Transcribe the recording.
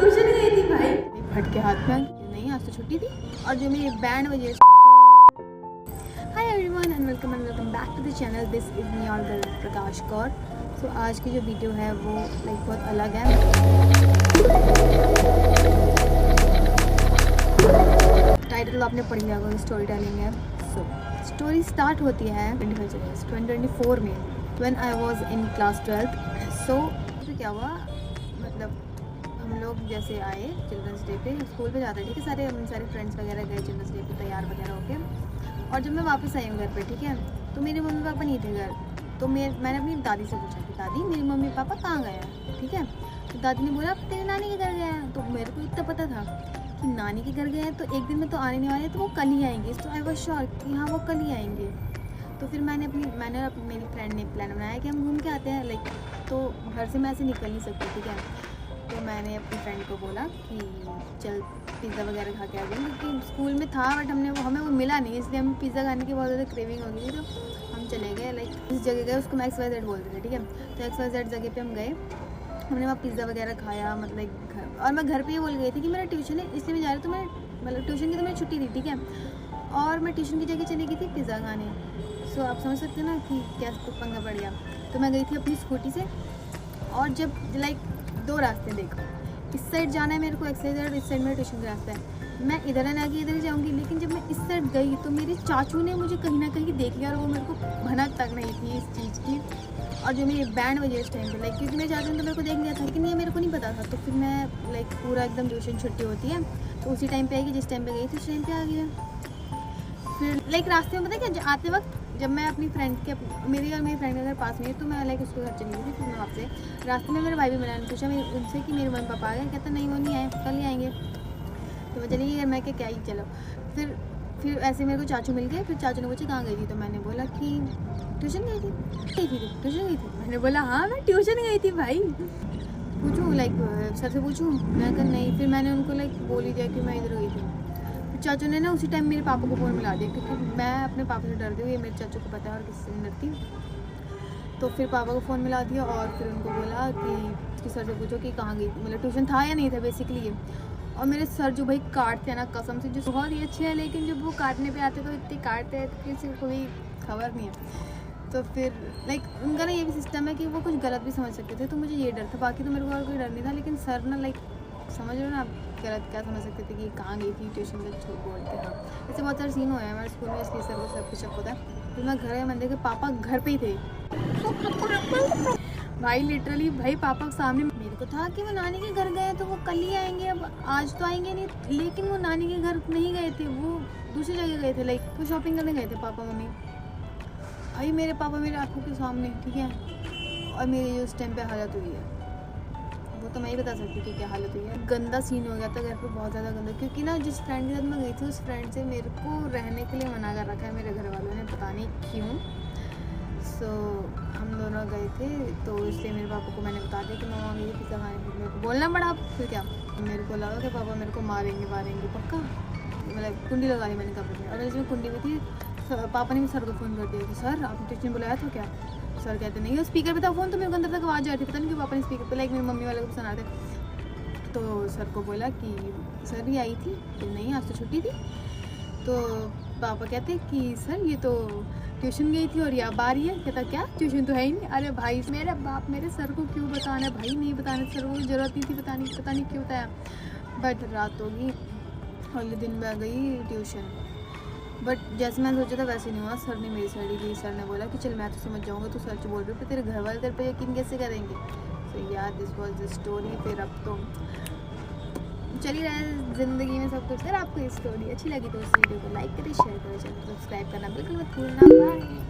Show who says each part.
Speaker 1: Tuition गई थी भाई। फट के हाथ में नहीं, आज तो छुट्टी थी। और जो मेरी बैंड बजे। Hi everyone and welcome back to the channel. This is me your girl Prakash Kaur. So आज की जो वीडियो है वो लाइक बहुत अलग है। टाइटल आपने पढ़ लिया होगा, स्टोरी टेलिंग है। सो स्टोरी स्टार्ट होती है 2024 में, when I was in class 12th। सो क्या हुआ, मतलब हम लोग जैसे आए चिल्ड्रंस डे पे, स्कूल पे जाते हैं, ठीक है, सारे फ्रेंड्स वगैरह गए चिल्ड्रंस डे पे तैयार वगैरह होके। और जब मैं वापस आई हूँ घर पे, ठीक है, तो मेरे मम्मी पापा नहीं थे घर। तो मैंने अपनी दादी से पूछा कि दादी मेरी मम्मी पापा कहाँ गए हैं, ठीक है। तो दादी ने बोला तेरे नानी के घर गए हैं। तो मेरे को इतना पता था कि नानी के घर गए हैं तो एक दिन में तो आने नहीं वाले, तो वो कल ही आएंगे। तो आई वॉज श्योर कि हाँ वो कल ही आएंगे। तो फिर मैंने मेरी फ्रेंड ने प्लान बनाया कि हम घूम के आते हैं, लाइक तो घर से मैं ऐसे निकल नहीं सकती, ठीक है। तो मैंने अपनी फ्रेंड को बोला कि चल पिज़्ज़ा वगैरह खा के आ जाएंगे, क्योंकि स्कूल में था बट हमें वो मिला नहीं, इसलिए हमें पिज़्ज़ा खाने की बहुत ज़्यादा क्रेविंग हो गई थी। तो हम चले गए, लाइक उस जगह गए, उसको मैं XYZ बोलते थे, ठीक है। तो XYZ जगह पे हम गए, हमने वहाँ पिज़्ज़ा वगैरह खाया, मतलब घर। और मैं घर पे ही बोल गई थी कि मेरा ट्यूशन है इसलिए मैं जा रही, तो मैं मतलब ट्यूशन की तो मेरी छुट्टी थी, ठीक है। और मैं ट्यूशन की जगह चली गई थी पिज़्ज़ा खाने। सो आप समझ सकते हैं ना कि क्या पंगा पड़ गया। तो मैं गई थी अपनी स्कूटी से, और जब लाइक दो रास्ते देखो, इस साइड जाना है मेरे को XYZ, इस साइड मेरा ट्यूशन का रास्ता है। मैं इधर है ना कि इधर ही जाऊँगी, लेकिन जब मैं इस साइड गई तो मेरे चाचू ने मुझे कहीं ना कहीं देख लिया, और वो मेरे को भनक तक नहीं थी इस चीज़ की। और जो मेरी बैंड बजे उस टाइम पे, लाइक क्योंकि मेरे चाचू ने तो मेरे को देख लिया था, लेकिन ये मेरे को नहीं पता था। तो फिर मैं लाइक पूरा एकदम ट्यूशन छुट्टी होती है तो उसी टाइम पे आएगी, जिस टाइम पे गई थी उस टाइम पे आ गया। फिर लाइक रास्ते में पता है क्या, आते वक्त जब मैं अपनी फ्रेंड के मेरी और मेरी फ्रेंड के घर पास में है, तो मैं लाइक उसके घर चली गई थी। फिर मैं वहाँ से रास्ते में मेरे भाई भी मैंने पूछा उनसे कि मेरे मम्मी पापा आ गए, कहता नहीं वो नहीं आए, कल ही आएंगे। तो मैं चली गई, मैं क्या ही चलो। फिर ऐसे मेरे को चाचू मिल गए। फिर चाचू ने पूछा कहाँ गई थी, तो मैंने बोला कि ट्यूशन गई थी। ट्यूशन गई थी, मैंने बोला हाँ मैं ट्यूशन गई थी भाई। पूछूँ लाइक सर से पूछूँ, मैं कहा नहीं। फिर मैंने उनको लाइक बोल ही दिया कि मैं इधर गई थी। चाचू ने ना उसी टाइम मेरे पापा को फ़ोन मिला दिया, क्योंकि मैं अपने पापा से डरती हूँ, ये मेरे चाचू को पता है और किसी से नहीं डरती। तो फिर पापा को फ़ोन मिला दिया और फिर उनको बोला कि सर से पूछो कि कहाँ गई, मतलब ट्यूशन था या नहीं था बेसिकली ये। और मेरे सर जो भाई काटते हैं ना कसम से, जो बहुत ही अच्छे हैं, लेकिन जब वो काटने पे आते तो इतने काटते हैं तो किसी को कोई खबर नहीं है। तो फिर लाइक उनका ना ये भी सिस्टम है कि वो कुछ गलत भी समझ सकते थे, तो मुझे ये डर था, बाकी तो मेरे को और कोई डर नहीं था। लेकिन सर ना लाइक समझ लो ना, आप गलत क्या समझ सकते थे कि कहाँ गई थी ट्यूशन का, झूठ बोलते हैं। ऐसे बहुत सारे सीन हुए हैं हमारे स्कूल में, इसलिए सर को सब कुछ शक होता है। फिर मैं घर आया, मैंने देखा पापा घर पे ही थे भाई, लिटरली भाई पापा के सामने। मेरे को था कि वो नानी के घर गए तो वो कल ही आएंगे, अब आज तो आएंगे नहीं। लेकिन वो नानी के घर नहीं गए थे, वो दूसरी जगह गए थे, लाइक वो शॉपिंग करने गए थे पापा मम्मी। भाई मेरे पापा मेरे आंखों के सामने, ठीक है। और मेरी जो उस टाइम पे हालत हुई है वो तो मैं ही बता सकती हूँ कि क्या हालत हुई है। गंदा सीन हो गया था घर पे, बहुत ज़्यादा गंदा, क्योंकि ना जिस फ्रेंड के साथ मैं गई थी उस फ्रेंड से मेरे को रहने के लिए मना कर रखा है मेरे घर वालों ने, पता नहीं क्यों। सो हम दोनों गए थे, तो इसलिए मेरे पापा को मैंने बता दिया कि मैं वहाँ गई पिज़्ज़ा खाने के लिए। मेरे को बोलना पड़ा, फिर क्या, मेरे को लगा कि पापा मेरे को मारेंगे पक्का, मतलब कुंडी लगा ली मैंने कपड़े में। और इसमें कुंडी में थी, पापा ने भी सर को फ़ोन कर दिया कि सर आपने ट्यूशन बुलाया था क्या। सर कहते नहीं, वो स्पीकर पे था फ़ोन, तो मेरे को अंदर तक आवाज़ आ रही थी, पता नहीं क्यों पापा ने स्पीकर पे, लाइक मेरी मम्मी वाले को सुना थे। तो सर को बोला कि सर भी आई थी, तो नहीं आज तो छुट्टी थी। तो पापा कहते कि सर ये तो ट्यूशन गई थी और ये अब आ रही है। कहता क्या ट्यूशन तो है ही नहीं। अरे भाई मेरा बाप मेरे सर को क्यों बताना भाई, नहीं बताने, सर को ज़रूरत नहीं थी, पता नहीं क्यों बताया। बट रात होगी, अगले दिन में आ गई ट्यूशन। बट जैसे मैंने सोचा था वैसे नहीं हुआ, सर ने मेरी साइड ली। सर ने बोला कि चल मैं तो समझ जाऊँगा, तो सच बोल रहे हो, तेरे घर वाले तेरे पे यकीन कैसे करेंगे। सो यार दिस वाज द स्टोरी। फिर अब तो चल ही रहा है ज़िंदगी में सब कुछ। अगर आपको ये स्टोरी अच्छी लगी तो इस वीडियो को लाइक करें, शेयर करें, चैनल सब्सक्राइब करना बिल्कुल मत भूलना। बाय।